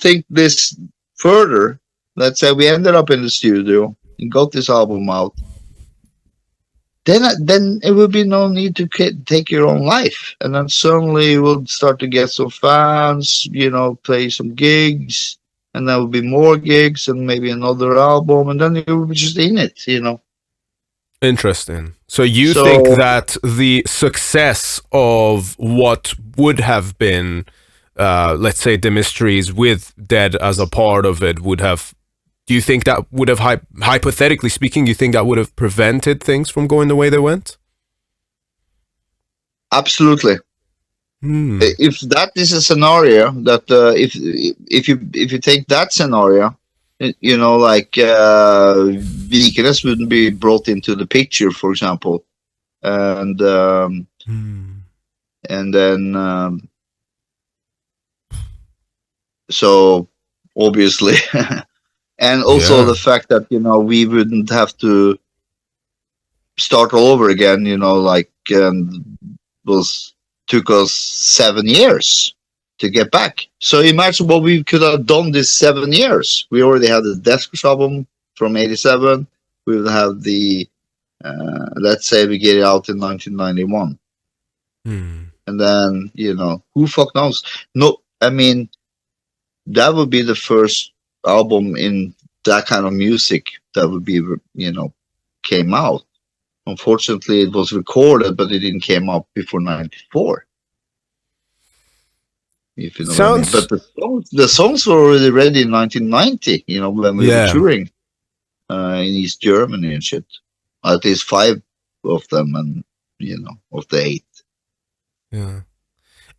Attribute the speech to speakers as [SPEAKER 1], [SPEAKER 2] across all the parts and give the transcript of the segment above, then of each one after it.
[SPEAKER 1] think this further, let's say we ended up in the studio and got this album out, then it would be no need to take your own life. And then suddenly you will start to get some fans, play some gigs, and there will be more gigs and maybe another album, and then you will be just in it,
[SPEAKER 2] Interesting. So you think that the success of what would have been, let's say, the Mysteries with Dead as a part of it would have, do you think that would have, hypothetically speaking, you think that would have prevented things from going the way they went?
[SPEAKER 1] Absolutely. If that is a scenario that if you take that scenario, like Vikenes wouldn't be brought into the picture, for example, and then so obviously, and also the fact that we wouldn't have to start all over again, took us 7 years to get back. So imagine what we could have done this 7 years. We already had the Deathwish album from 87. We would have the, let's say we get it out in 1991. And then, who fuck knows? No, I mean, that would be the first album in that kind of music that would be, came out. Unfortunately, it was recorded, but it didn't came out before 94. If you know what I mean. But the songs were already ready in 1990, when we were touring in East Germany and shit. At least 5 of them, and, of the 8.
[SPEAKER 2] Yeah.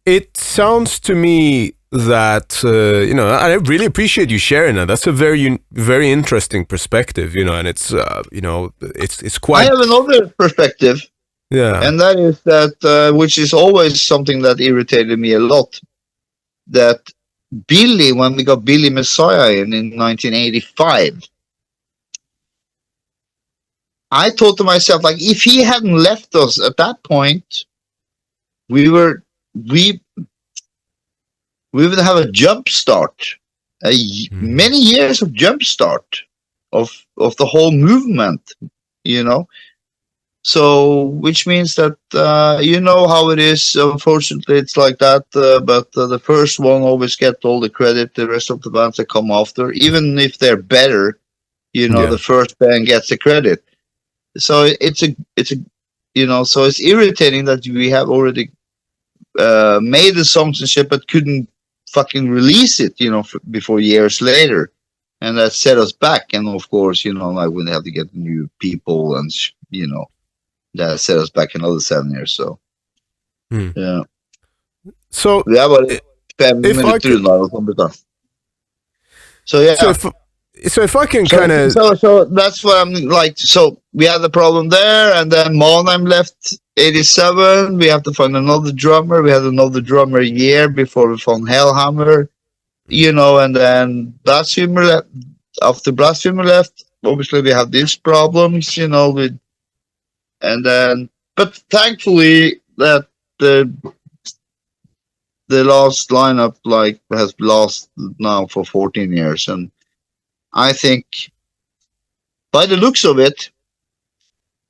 [SPEAKER 2] It sounds to me that, I really appreciate you sharing that. That's a very, very interesting perspective, and it's, it's quite...
[SPEAKER 1] I have another perspective.
[SPEAKER 2] Yeah.
[SPEAKER 1] And that is that, which is always something that irritated me a lot, that Billy, when we got Billy Messiah in 1985, I thought to myself, like, if he hadn't left us at that point, we would have a jump start, many years of jump start of the whole movement, So, which means that, how it is. Unfortunately, it's like that. But the first one always get all the credit. The rest of the bands that come after, even if they're better, the first band gets the credit. So so it's irritating that we have already made the songs and shit, but couldn't fucking release it, before years later, and that set us back. And of course, like when they have to get new people, and that set us back another 7 years. So yeah.
[SPEAKER 2] So
[SPEAKER 1] yeah, but 5 minutes through now. So yeah.
[SPEAKER 2] So if I can kind of...
[SPEAKER 1] So that's what I'm like. So we had the problem there, and then Mannheim left 87. We have to find another drummer. We had another drummer a year before we found Hellhammer, and then Blasphemer left. After Blasphemer left, obviously we have these problems, but thankfully that the last lineup has lasted now for 14 years, and I think, by the looks of it,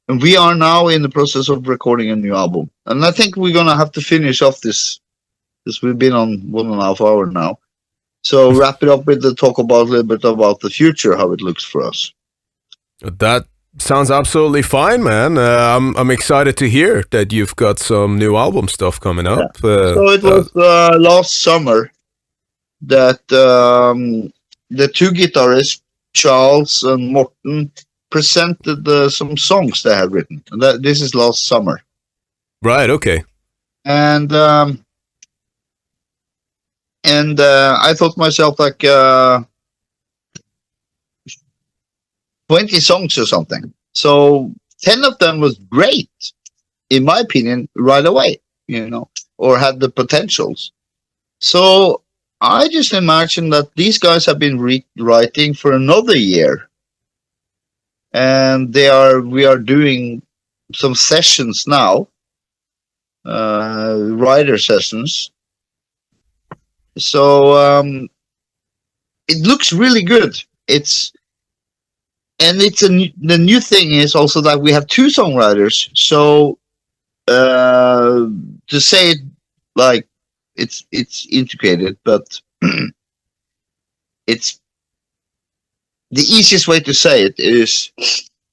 [SPEAKER 1] we are now in the process of recording a new album. And I think we're going to have to finish off this we've been on 1.5 hours now. So wrap it up with the talk about a little bit about the future, how it looks for us.
[SPEAKER 2] That sounds absolutely fine, man. I'm excited to hear that you've got some new album stuff coming up.
[SPEAKER 1] Yeah. So it was last summer that... the 2 guitarists, Charles and Morten, presented some songs they had written. This is last summer.
[SPEAKER 2] Right, okay.
[SPEAKER 1] And I thought to myself, 20 songs or something. So 10 of them was great, in my opinion, right away, or had the potentials. So I just imagine that these guys have been writing for another year, and we are doing some sessions now, writer sessions. So it looks really good. The new thing is also that we have 2 songwriters. So to say it like it's integrated, but it's the easiest way to say it is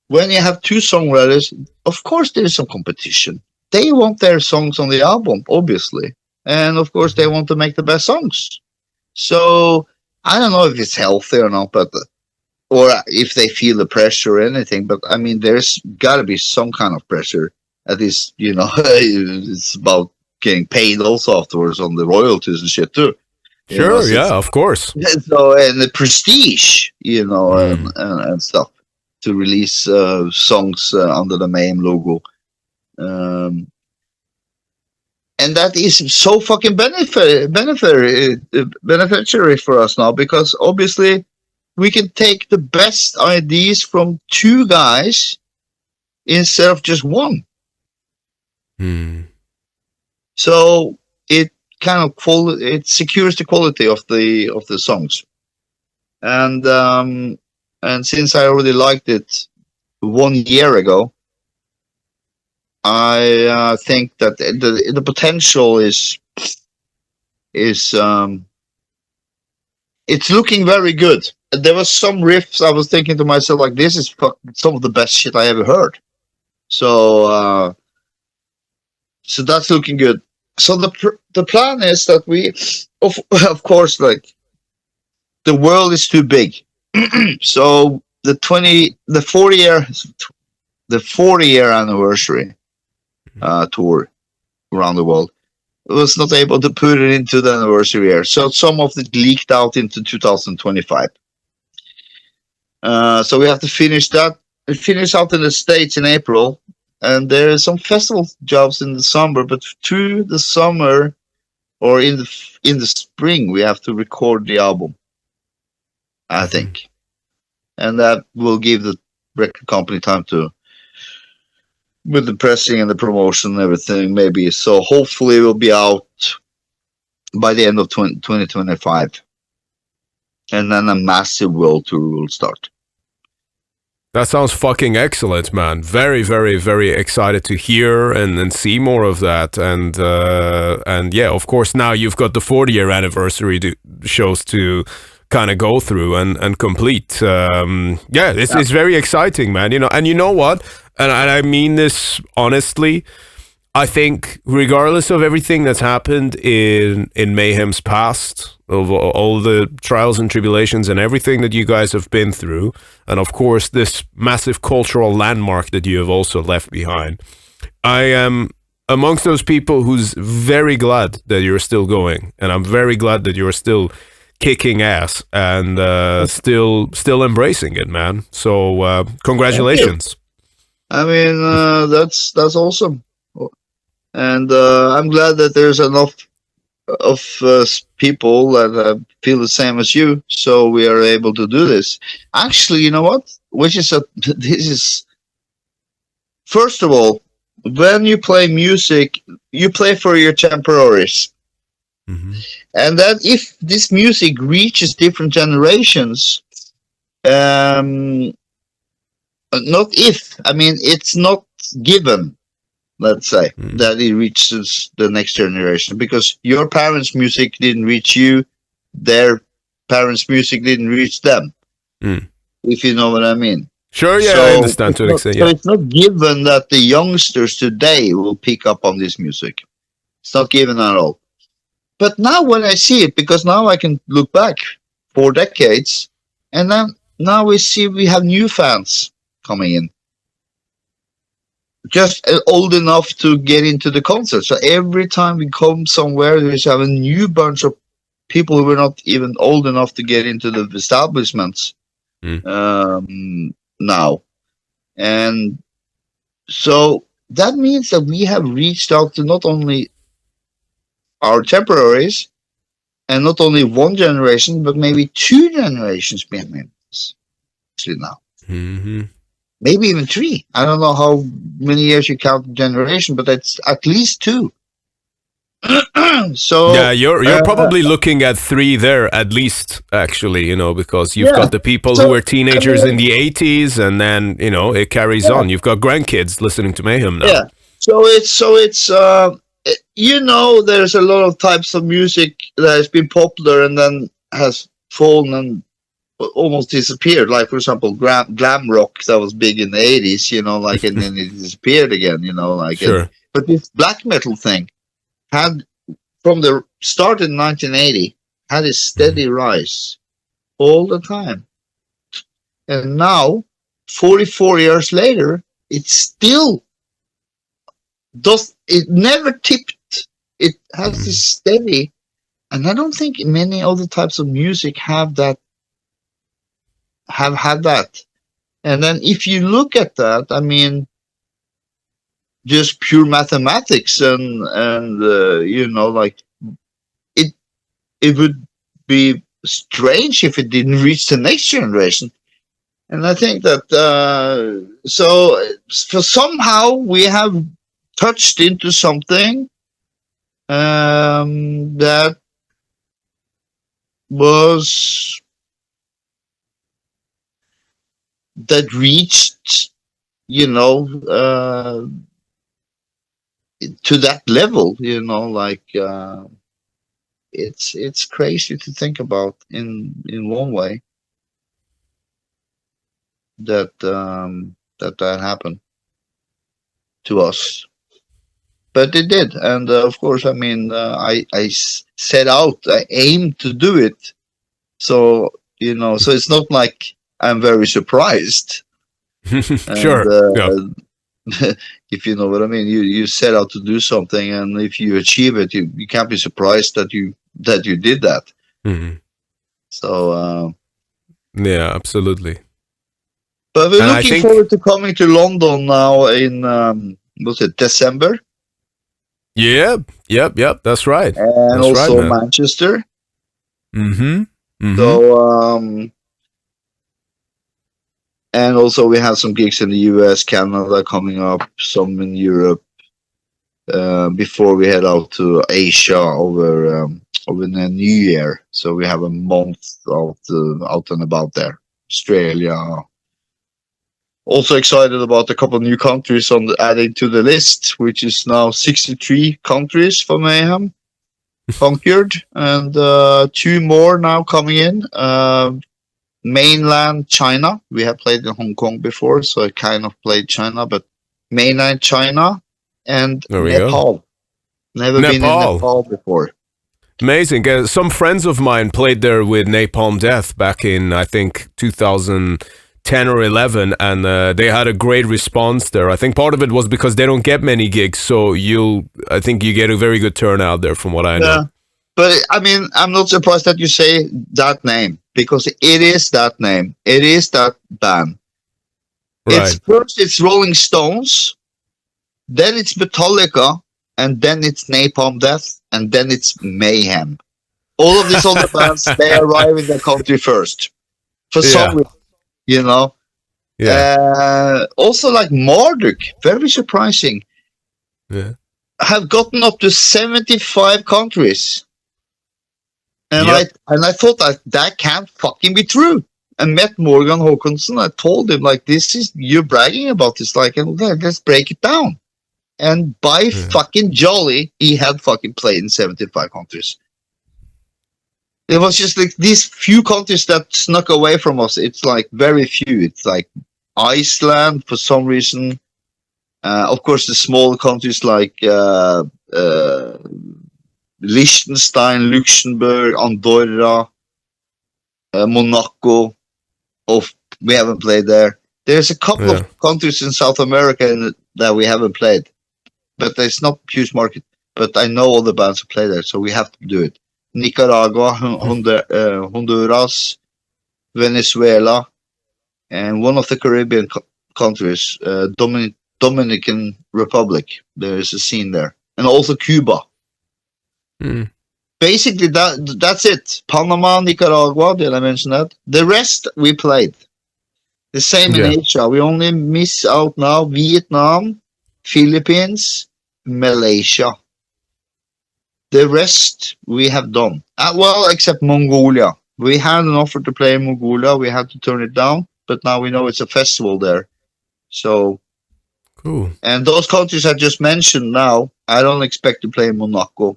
[SPEAKER 1] when you have 2 songwriters, of course there is some competition. They want their songs on the album, obviously. And of course they want to make the best songs. So I don't know if it's healthy or not, but or if they feel the pressure or anything, but I mean, there's got to be some kind of pressure. At least, it's about getting paid also afterwards on the royalties and shit too.
[SPEAKER 2] Sure, yeah, of course.
[SPEAKER 1] So, and the prestige, and stuff to release songs under the Mayhem logo. And that is so fucking beneficiary for us now, because obviously we can take the best ideas from 2 guys instead of just 1. So it kind of it secures the quality of the songs. And since I already liked it 1 year ago, I think that the potential is it's looking very good. There was some riffs I was thinking to myself, like, this is some of the best shit I ever heard. So that's looking good. So the plan is that we, of course, like, the world is too big. So the 40-year anniversary tour around the world was not able to put it into the anniversary year. So some of it leaked out into 2025. So we have to finish that. We finish out in the States in April, and there are some festival jobs in the summer. But through the summer or in the spring, we have to record the album, I think, and that will give the record company time to, with the pressing and the promotion and everything, maybe. So hopefully it will be out by the end of 2025. And then a massive world tour will start.
[SPEAKER 2] That sounds fucking excellent, man. Very, very, very excited to hear and see more of that. And yeah, of course, now you've got the 40-year anniversary shows to kind of go through and complete. It's very exciting, man. And you know what? And I mean this honestly. I think regardless of everything that's happened in Mayhem's past, of all the trials and tribulations and everything that you guys have been through, and of course this massive cultural landmark that you have also left behind, I am amongst those people who's very glad that you're still going, and I'm very glad that you're still kicking ass and still embracing it, man. So congratulations.
[SPEAKER 1] I mean, that's awesome. And I'm glad that there's enough of people that feel the same as you, so we are able to do this. Actually, you know what? This is, first of all, when you play music, you play for your temporaries. Mm-hmm. And then if this music reaches different generations, it's not given, let's say, that it reaches the next generation, because your parents' music didn't reach you, their parents' music didn't reach them, if you know what I mean.
[SPEAKER 2] Sure, yeah, I understand to an extent.
[SPEAKER 1] So it's not given that the youngsters today will pick up on this music. It's not given at all. But now when I see it, because now I can look back 4 decades, and then now we see we have new fans coming in, just old enough to get into the concert. So every time we come somewhere, we have a new bunch of people who were not even old enough to get into the establishments now. And so that means that we have reached out to not only our temporaries and not only one generation, but maybe 2 generations behind us actually now. Mm-hmm. Maybe even 3. I don't know how many years you count the generation, but it's at least 2. So
[SPEAKER 2] yeah, you're probably looking at 3 there at least, actually, because you've got the people who were teenagers in the 80s, and then it carries on. You've got grandkids listening to Mayhem now.
[SPEAKER 1] Yeah. So it's there's a lot of types of music that has been popular and then has fallen and almost disappeared. Like, for example, glam rock that was big in the 80s, and then it disappeared again,
[SPEAKER 2] Sure.
[SPEAKER 1] But this black metal thing had, from the start in 1980, had a steady rise all the time. And now, 44 years later, it still it never tipped. It has this steady, and I don't think many other types of music have had that. And then if you look at that, I mean, just pure mathematics and it would be strange if it didn't reach the next generation. And I think that for somehow we have touched into something that reached to that level, it's crazy to think about in one way that happened to us. But it did, and of course, I mean, I set out, I aimed to do it, so so it's not like I'm very surprised.
[SPEAKER 2] Sure.
[SPEAKER 1] If you know what I mean, you set out to do something, and if you achieve it, you can't be surprised that you did that.
[SPEAKER 2] Mm-hmm.
[SPEAKER 1] So
[SPEAKER 2] yeah, absolutely.
[SPEAKER 1] But we're looking forward to coming to London now in was it December?
[SPEAKER 2] Yep, that's right.
[SPEAKER 1] And
[SPEAKER 2] that's
[SPEAKER 1] also
[SPEAKER 2] right,
[SPEAKER 1] Manchester.
[SPEAKER 2] Mm-hmm.
[SPEAKER 1] So and also we have some gigs in the US, Canada coming up, some in Europe, before we head out to Asia over the New Year. So we have a month out and about there. Australia. Also excited about a couple of new countries adding to the list, which is now 63 countries for Mayhem conquered, and 2 more now coming in. Mainland China. We have played in Hong Kong before, so I kind of played China, but mainland China and Nepal. Never been in Nepal before.
[SPEAKER 2] Amazing. Some friends of mine played there with Napalm Death back in, I think, 2010 or 11, and they had a great response there. I think part of it was because they don't get many gigs, so I think you get a very good turnout there from what I know.
[SPEAKER 1] But I mean, I'm not surprised that you say that name, because it is that name. It is that band.
[SPEAKER 2] Right.
[SPEAKER 1] It's Rolling Stones, then it's Metallica, and then it's Napalm Death, and then it's Mayhem. All of these other bands, they arrive in the country first. For some reason,
[SPEAKER 2] Yeah.
[SPEAKER 1] Also, like Marduk, very surprising.
[SPEAKER 2] Yeah.
[SPEAKER 1] Have gotten up to 75 countries. And I thought that can't fucking be true. I met Morgan Håkonsen. I told him, like, you're bragging about this. Like, let's break it down. And by fucking jolly, he had fucking played in 75 countries. It was just like these few countries that snuck away from us. It's like very few. It's like Iceland for some reason. Of course, the small countries like Liechtenstein, Luxembourg, Andorra, Monaco. We haven't played there. There's a couple of countries in South America that we haven't played, but it's not a huge market. But I know all the bands who play there, so we have to do it. Nicaragua, Honduras, Venezuela, and one of the Caribbean countries, Dominican Republic. There is a scene there, and also Cuba. Basically, that's it. Panama, Nicaragua, did I mention that? The rest we played. The same in Asia. We only miss out now Vietnam, Philippines, Malaysia. The rest we have done. Well, except Mongolia. We had an offer to play in Mongolia. We had to turn it down, but now we know it's a festival there. So,
[SPEAKER 2] cool.
[SPEAKER 1] And those countries I just mentioned now, I don't expect to play in Monaco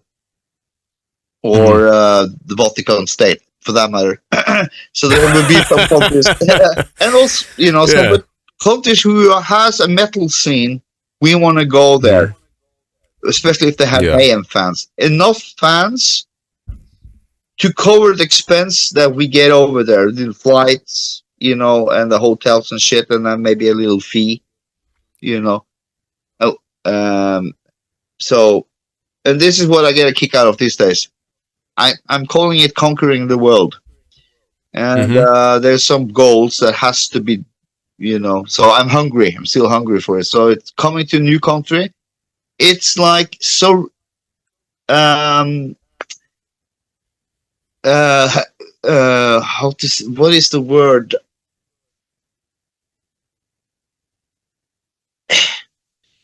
[SPEAKER 1] or the Vatican State, for that matter. So there will be some countries, and also, some countries who has a metal scene. We want to go there, especially if they have Mayhem fans. Enough fans to cover the expense that we get over there, the flights, and the hotels and shit, and then maybe a little fee, So, and this is what I get a kick out of these days. I'm calling it conquering the world, and there's some goals that has to be, So I'm hungry. I'm still hungry for it. So it's coming to a new country. It's like so. What is the word?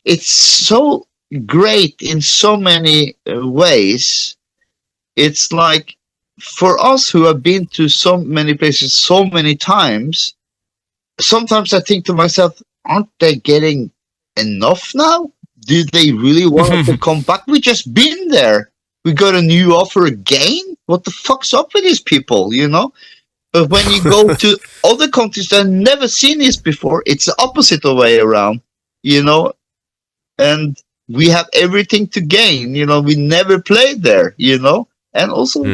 [SPEAKER 1] It's so great in so many ways. It's like for us who have been to so many places so many times, sometimes I think to myself, aren't they getting enough now? Do they really want to come back? We just been there. We got a new offer again? What the fuck's up with these people, But when you go to other countries that have never seen this before, it's the opposite way around, And we have everything to gain, We never played there, And also,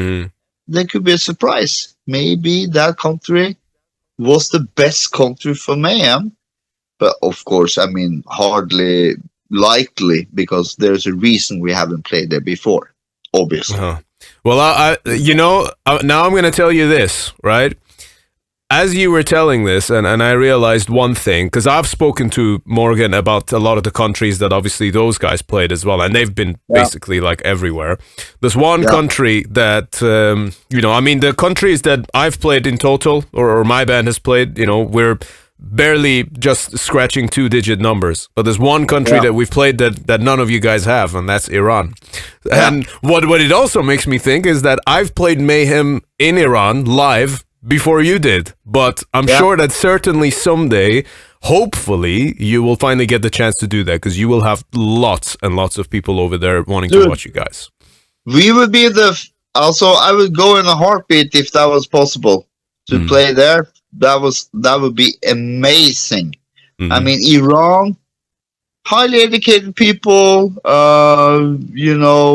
[SPEAKER 1] there could be a surprise. Maybe that country was the best country for Mayhem. But of course, hardly likely, because there's a reason we haven't played there before, obviously.
[SPEAKER 2] Well, now I'm going to tell you this, right? As you were telling this, and I realized one thing, because I've spoken to Morgan about a lot of the countries that obviously those guys played as well, and they've been basically like everywhere. There's one country that, the countries that I've played in total, or my band has played, we're barely just scratching 2-digit numbers. But there's one country that we've played that none of you guys have, and that's Iran. And what it also makes me think is that I've played Mayhem in Iran live before you did, but I'm sure that certainly someday, hopefully, you will finally get the chance to do that, because you will have lots and lots of people over there wanting to watch you guys.
[SPEAKER 1] We would be I would go in a heartbeat if that was possible to play there. That would be amazing. Iran, highly educated people,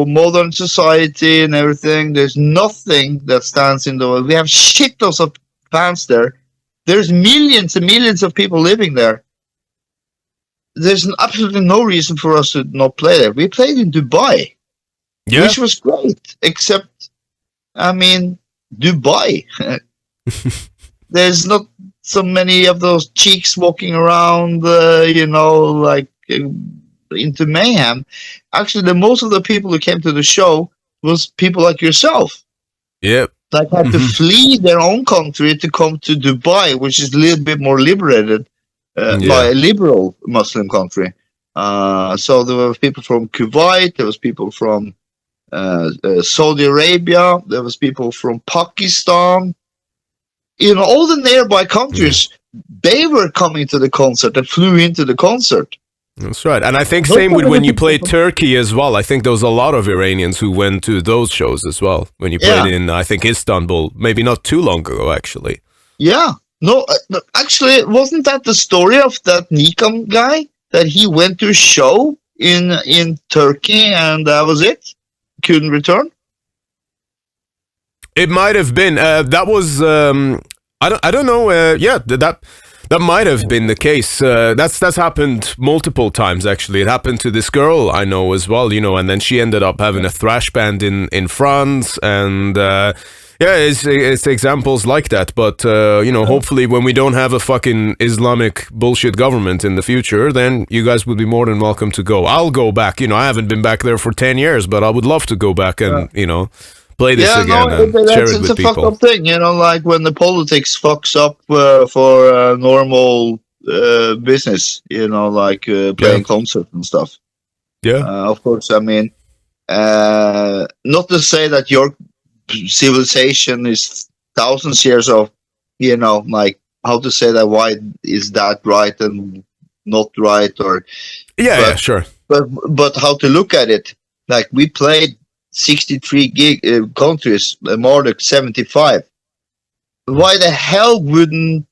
[SPEAKER 1] modern society and everything. There's nothing that stands in the way. We have shitloads of fans there. There's millions and millions of people living there. There's absolutely no reason for us to not play there. We played in Dubai, which was great, except, Dubai. There's not so many of those cheeks walking around, into Mayhem. Actually, most of the people who came to the show was people like yourself.
[SPEAKER 2] Yep.
[SPEAKER 1] That had to flee their own country to come to Dubai, which is a little bit more liberated by a liberal Muslim country. So there were people from Kuwait, there was people from Saudi Arabia, there was people from Pakistan. All the nearby countries, they were coming to the concert and flew into the concert.
[SPEAKER 2] That's right. And I think same with when you played Turkey as well. I think there was a lot of Iranians who went to those shows as well. When you played in, I think, Istanbul, maybe not too long ago, actually.
[SPEAKER 1] Yeah. No, actually, wasn't that the story of that Nikam guy? That he went to a show in Turkey and that was it? Couldn't return?
[SPEAKER 2] It might have been. That was... I don't know. That might have been the case. That's happened multiple times, actually. It happened to this girl I know as well, and then she ended up having a thrash band in France, and it's examples like that. But hopefully when we don't have a fucking Islamic bullshit government in the future, then you guys would be more than welcome to go. I'll go back. I haven't been back there for 10 years, but I would love to go back and play this again and share it with people. It's a fucked
[SPEAKER 1] up thing, like when the politics fucks up for normal business, playing concerts and stuff.
[SPEAKER 2] Yeah.
[SPEAKER 1] Of course, not to say that your civilization is thousands years of, like how to say that, why is that right and not right, or
[SPEAKER 2] yeah, sure.
[SPEAKER 1] But how to look at it? Like, we played 63 countries, more than 75. Why the hell wouldn't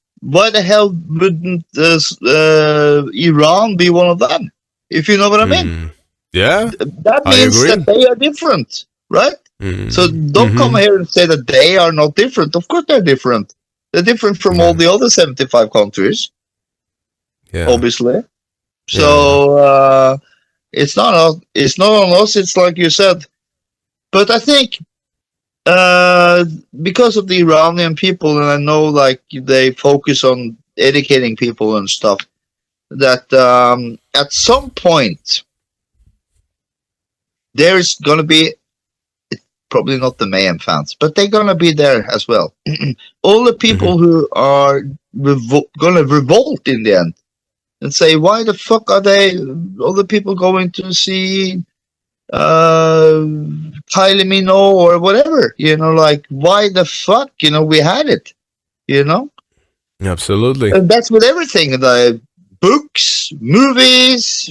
[SPEAKER 1] Iran be one of them? If you know what I mean?
[SPEAKER 2] Yeah,
[SPEAKER 1] that means that they are different, right? So don't come here and say that they are not different. Of course they're different. They're different from all the other 75 countries, obviously. So it's not on us. It's like you said. But I think because of the Iranian people, and I know like they focus on educating people and stuff, that at some point there's going to be, probably not the Mayhem fans, but they're going to be there as well. All the people who are going to revolt in the end and say, why the fuck are all the people going to see Kylie Minogue or whatever? Like, why the fuck? We had it,
[SPEAKER 2] Absolutely.
[SPEAKER 1] And that's with everything. The books, movies,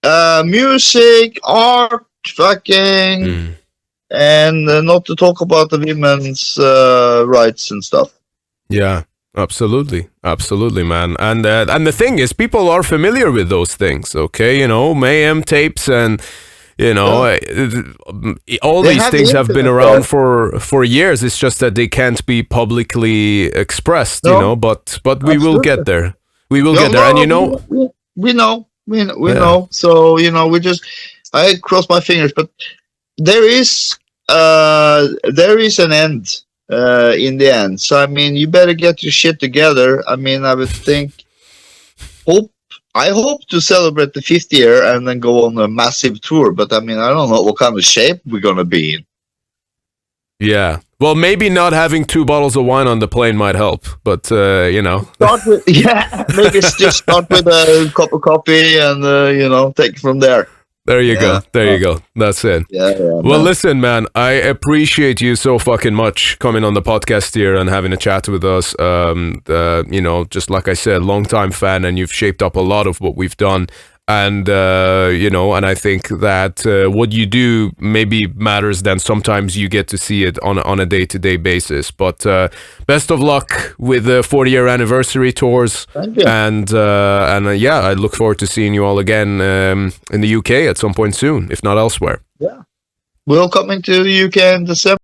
[SPEAKER 1] music, art, fucking... And not to talk about the women's rights and stuff.
[SPEAKER 2] Yeah, absolutely, man. And the thing is, people are familiar with those things. Okay, Mayhem tapes, and all these things have been around for years. It's just that they can't be publicly expressed. But we will get there. We will get there, and
[SPEAKER 1] we know. So I cross my fingers, but. There is an end in the end. So I mean, you better get your shit together. I mean, I would think, I hope to celebrate the 50th year and then go on a massive tour. But I mean, I don't know what kind of shape we're gonna be in.
[SPEAKER 2] Yeah. Well, maybe not having 2 bottles of wine on the plane might help. But
[SPEAKER 1] start with maybe just start with a cup of coffee and take it from there.
[SPEAKER 2] There you go. That's it. Well, listen, man, I appreciate you so fucking much coming on the podcast here and having a chat with us. Just like I said, long-time fan, and you've shaped up a lot of what we've done. And, and I think that what you do maybe matters than sometimes you get to see it on a day-to-day basis. But best of luck with the 40-year anniversary tours.
[SPEAKER 1] Thank you.
[SPEAKER 2] And I look forward to seeing you all again in the UK at some point soon, if not elsewhere.
[SPEAKER 1] Yeah. We'll come into the UK in December.